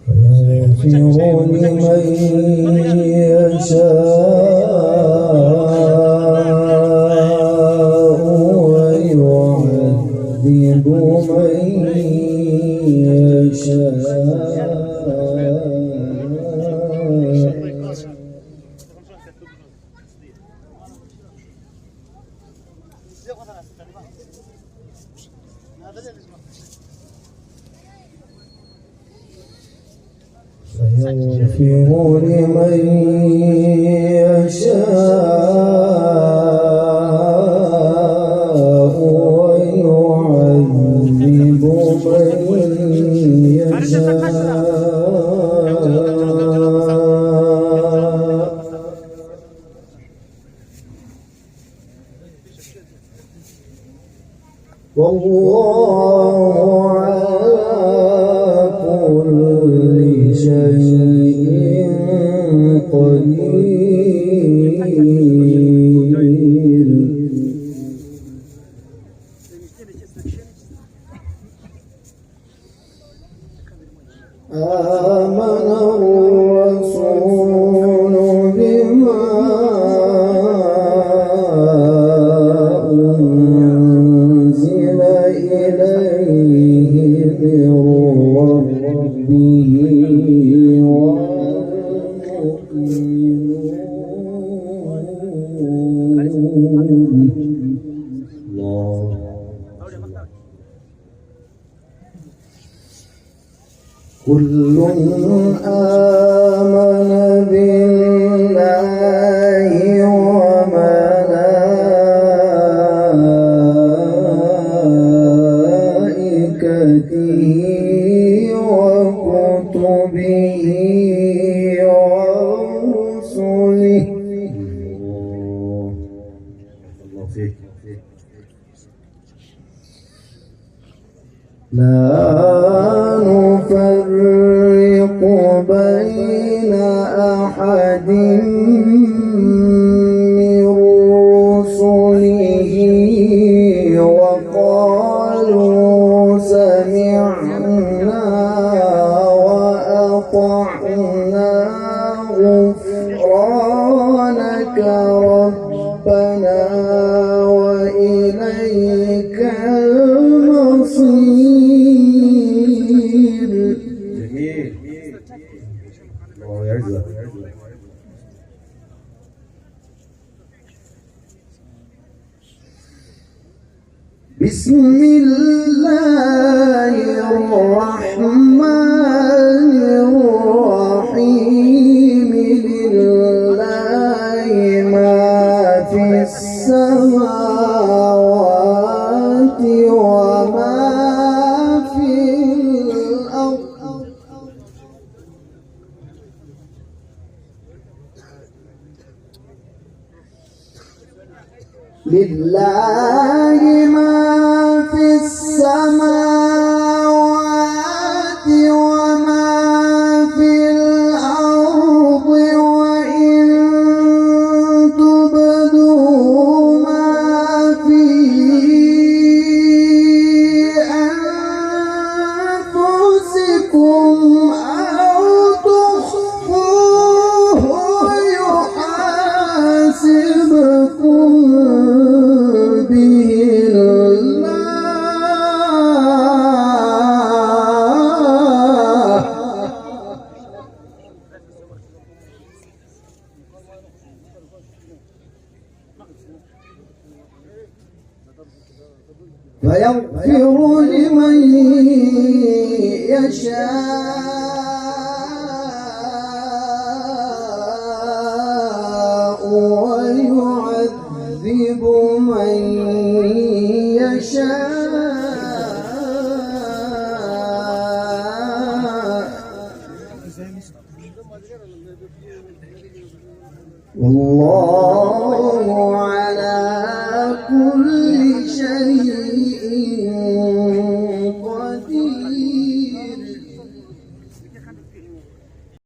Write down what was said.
ويغفر لمن يشاء ويعذب من يشاء فيغفر لمن يشاء ويعذب من يشاء والله على كل شيء قدير. آمن الرسول بما أنزل إليه من ربه كل آمن بالله وملائكته وكتبه ورسله لا نفرق بين أحد من رسله وقالوا سمعنا وأطعنا غفرانك ربنا وإليك المصير. بسم الله الرحمن الرحيم لله ما في السماوات وما في الأرض لله ما في السماوات وما في الأرض وإن تبدوا ما في أنفسكم أو تخفوه يحاسبكم به الله فيغفر لمن يشاء ويعذب من يشاء والله